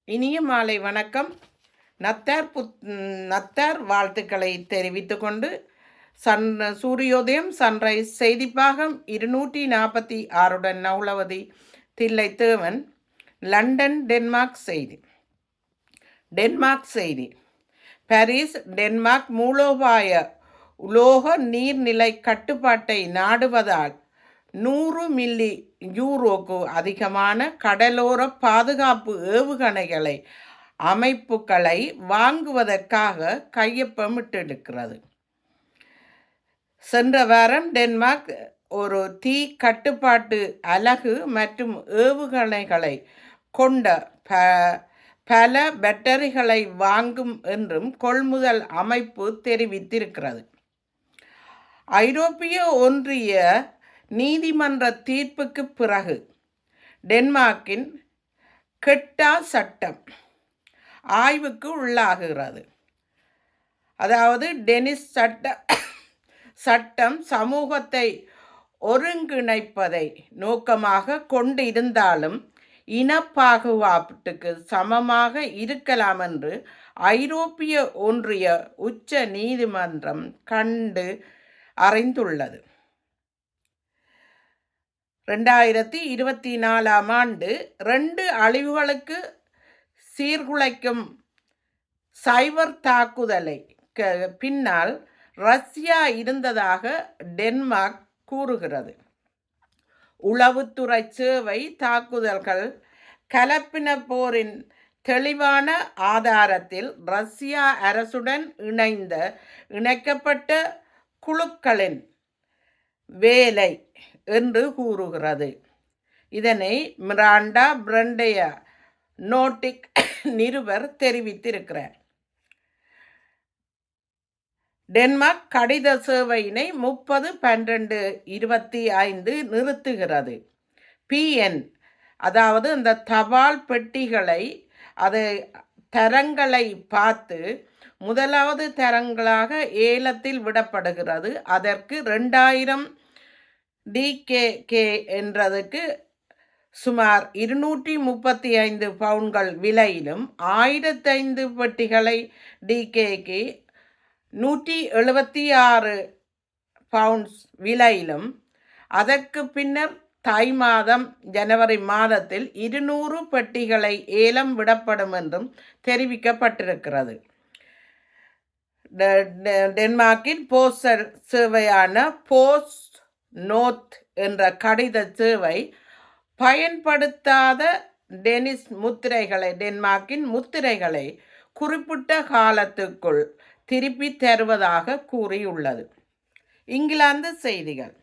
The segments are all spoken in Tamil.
இனிய மாலை வணக்கம். நத்தார் வாழ்த்துக்களை தெரிவித்துக் கொண்டு சன் சூரியோதயம் சன்ரைஸ் செய்திப்பாகம் 246 நவுலவதி தில்லைத்தேவன். லண்டன் டென்மார்க் செய்தி. பாரிஸ் டென்மார்க் மூலோபாய உலோக நீர்நிலை கட்டுப்பாட்டை நாடுவதால் 100 மில்லி யூரோக்கு அதிகமான கடலோர பாதுகாப்பு ஏவுகணைகளை அமைப்புகளை வாங்குவதற்காக கையொப்பமிட்டிருக்கிறது. சென்ற வாரம் டென்மார்க் ஒரு தீ கட்டுப்பாட்டு அலகு மற்றும் ஏவுகணைகளை கொண்ட பல பேட்டரிகளை வாங்கும் என்றும் கொள்முதல் அமைப்பு தெரிவித்திருக்கிறது. ஐரோப்பிய ஒன்றிய நீதிமன்ற தீர்ப்புக்கு பிறகு டென்மார்க்கின் கெட்டா சட்டம் ஆய்வுக்கு உள்ளாகிறது. அதாவது டெனிஸ் சட்டம் சமூகத்தை ஒருங்கிணைப்பதை நோக்கமாக கொண்டிருந்தாலும் இனப்பாகுபாட்டுக்கு சமமாக இருக்கலாம் என்று ஐரோப்பிய ஒன்றிய உச்ச நீதிமன்றம் கண்டு அறிந்துள்ளது. 2024 2 அழிவுகளுக்கு சீர்குலைக்கும் சைபர் தாக்குதலை பின்னால் ரஷ்யா இருந்ததாக டென்மார்க் கூறுகிறது. உளவுத்துறை சேவை தாக்குதல்கள் கலப்பின போரின் தெளிவான ஆதாரத்தில் ரஷ்யா அரசுடன் இணைக்கப்பட்ட குழுக்களின் வேலை என்று கூறுகிறது. இதனை மிராண்டா பிரண்டைய நோட்டிக் நிருபர் தெரிவித்திருக்கிறார். டென்மார்க் கடித சேவையினை 30/12/25 நிறுத்துகிறது. PN அதாவது இந்த தபால் பெட்டிகளை தரங்களை பார்த்து முதலாவது தரங்களாக ஏலத்தில் விடப்படுகிறது. அதற்கு 2000 DKK என்றதுக்கு சுமார் 235 பவுன்கள் விலையிலும் 1005 பெட்டிகளை DKK 176 பவுண்ட்ஸ் விலையிலும் அதற்கு பின்னர் ஜனவரி மாதத்தில் 200 பெட்டிகளை ஏலம் விடப்படும் என்றும் தெரிவிக்கப்பட்டிருக்கிறது. டென்மார்க்கின் போஸ்டல் சேவையான போஸ்ட் நோத் என்ற கடித சேவை பயன்படுத்தாத டென்மார்க்கின் முத்திரைகளை குறிப்பிட்ட காலத்துக்குள் திருப்பி தருவதாக கூறியுள்ளது. இங்கிலாந்து செய்திகள்.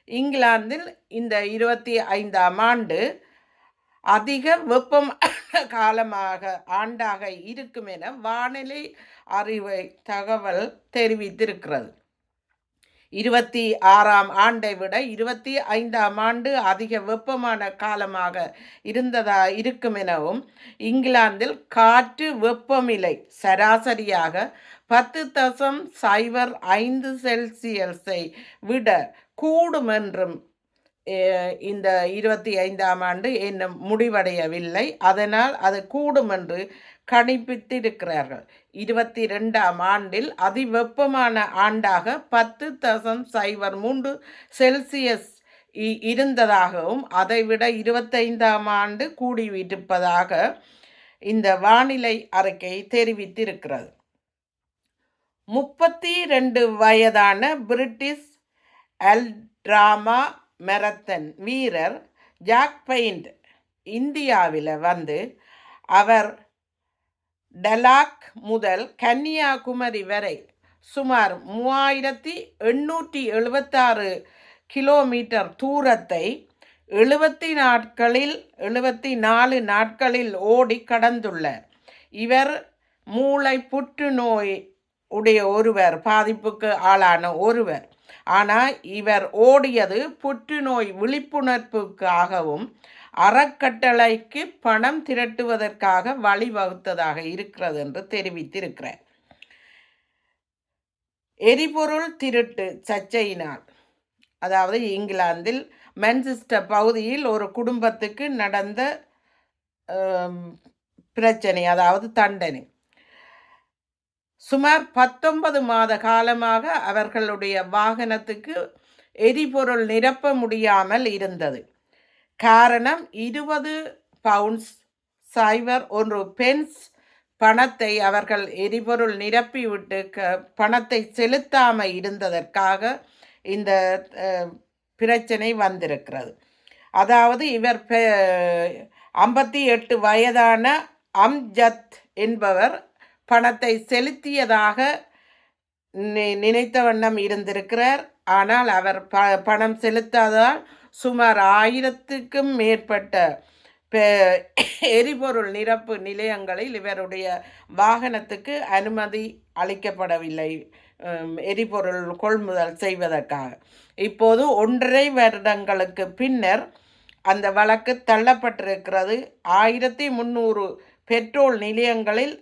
இங்கிலாந்தில் இந்த 25ஆம் ஆண்டு அதிக வெப்பமான ஆண்டாக இருக்கும் என வானிலை அறிவை தகவல் தெரிவித்திருக்கிறது. 26ஆம் ஆண்டை விட 25ஆம் ஆண்டு அதிக வெப்பமான காலமாக இருக்கும் எனவும் இங்கிலாந்தில் காற்று வெப்பநிலை சராசரியாக 10.05 செல்சியஸை விட கூடும் என்றும் இந்த 25ஆம் ஆண்டு இன்னும் முடிவடையவில்லை. அதனால் அது கூடும் என்று கணிப்பித்திருக்கிறார்கள். 22ஆம் ஆண்டில் அதிவெப்பமான ஆண்டாக 10.03 செல்சியஸ் இருந்ததாகவும் அதைவிட 25ஆம் ஆண்டு கூடியிருப்பதாக இந்த வானிலை அறிக்கை தெரிவித்திருக்கிறது. 32 வயதான பிரிட்டிஷ் அல்ட்ராமா மெரத்தன் வீரர் ஜாக் பெயிண்ட் இந்தியாவில் வந்து அவர் டலாக் முதல் கன்னியாகுமரி வரை சுமார் 3876 கிலோமீட்டர் தூரத்தை 74 நாட்களில் ஓடி கடந்துள்ளார். இவர் மூளை புற்றுநோய் உடைய ஒருவர், பாதிப்புக்கு ஆளான ஒருவர். ஆனால் இவர் ஓடியது புற்றுநோய் விழிப்புணர்வுக்காகவும் அறக்கட்டளைக்கு பணம் திரட்டுவதற்காக வழிவகுத்ததாக இருக்கிறது என்று தெரிவித்திருக்கிறார். எரிபொருள் திருட்டு சர்ச்சையினால், அதாவது இங்கிலாந்தில் மான்செஸ்டர் பகுதியில் ஒரு குடும்பத்துக்கு நடந்த பிரச்சனை, அதாவது தண்டனை. சுமார் 19 மாத காலமாக அவர்களுடைய வாகனத்துக்கு எரிபொருள் நிரப்ப முடியாமல் இருந்தது. காரணம் 20 பவுண்ட்ஸ் 01 பென்ஸ் பணத்தை அவர்கள் எரிபொருள் நிரப்பிவிட்டு பணத்தை செலுத்தாம இருந்ததற்காக இந்த பிரச்சனை வந்திருக்கிறது. அதாவது இவர் 58 வயதான அம்ஜத் என்பவர் பணத்தை செலுத்தியதாக நினைத்த வண்ணம் இருந்திருக்கிறார். ஆனால் அவர் பணம் செலுத்தாததால் சுமார் 1000க்கும் மேற்பட்ட எரிபொருள் நிரப்பு நிலையங்களில் இவருடைய வாகனத்துக்கு அனுமதி அளிக்கப்படவில்லை எரிபொருள் கொள்முதல் செய்வதற்காக. இப்போது 1.5 வருடங்களுக்கு பின்னர் அந்த வழக்கு தள்ளப்பட்டிருக்கிறது. 1300 பெட்ரோல் நிலையங்களில்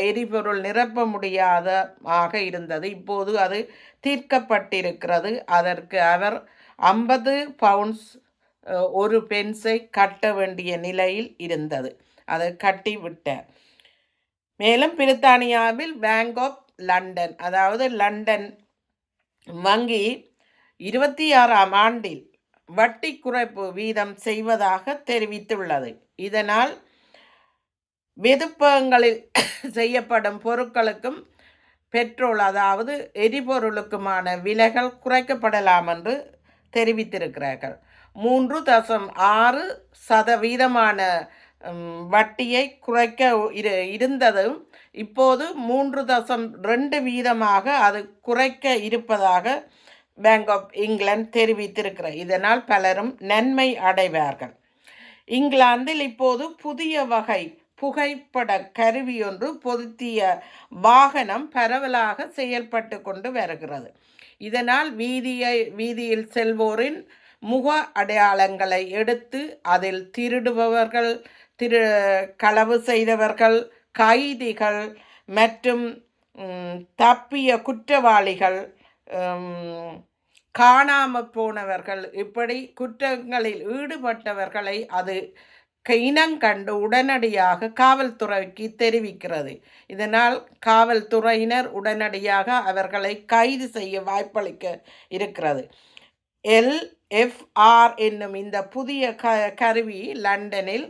எரிபொருள் நிரப்ப முடியாதமாக இருந்தது. இப்போது அது தீர்க்கப்பட்டிருக்கிறது. அதற்கு அவர் 50 பவுண்ட்ஸ் 1 பென்ஸை கட்ட வேண்டிய நிலையில் இருந்தது. அதை கட்டிவிட்டார். மேலும் பிரித்தானியாவில் பேங்க் ஆஃப் லண்டன், அதாவது லண்டன் வங்கி 26ஆம் ஆண்டில் வட்டி குறைப்பு வீதம் செய்வதாக தெரிவித்துள்ளது. இதனால் வெதுப்பகங்களில் செய்யப்படும் பொருட்களுக்கும் பெட்ரோல், அதாவது எரிபொருளுக்குமான விலைகள் குறைக்கப்படலாம் என்று தெரிவித்திருக்கிறார்கள். 3.6% வட்டியை குறைக்க இருந்ததும் இப்போது 3.2% அது குறைக்க இருப்பதாக பேங்க் ஆஃப் இங்கிலாந்து தெரிவித்திருக்கிறார். இதனால் பலரும் நன்மை அடைவார்கள். இங்கிலாந்தில் இப்போது புதிய வகை புகைப்பட கருவி ஒன்று பொருத்திய வாகனம் பரவலாக செயல்பட்டு கொண்டு வருகிறது. இதனால் வீதியில் செல்வோரின் முக அடையாளங்களை எடுத்து அதில் திருடுபவர்கள், களவு செய்தவர்கள், கைதிகள் மற்றும் தப்பிய குற்றவாளிகள், காணாமல் போனவர்கள், இப்படி குற்றங்களில் ஈடுபட்டவர்களை அது இனங்கண்டு உடனடியாக காவல்துறைக்கு தெரிவிக்கிறது. இதனால் காவல்துறையினர் உடனடியாக அவர்களை கைது செய்ய வாய்ப்பளிக்க இருக்கிறது. LFR என்னும் இந்த புதிய கருவி லண்டனில்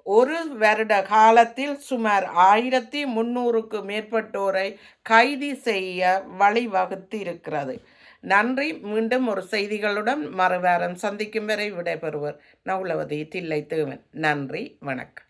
1 வருட காலத்தில் சுமார் 1300க்கு மேற்பட்டோரை கைது செய்ய வழிவகுத்து இருக்கிறது. நன்றி. மீண்டும் ஒரு செய்திகளுடன் மறுவாரம் சந்திக்கும் வரை விடைபெறுவர் நவுலவதி தில்லைத்தேவன். நன்றி, வணக்கம்.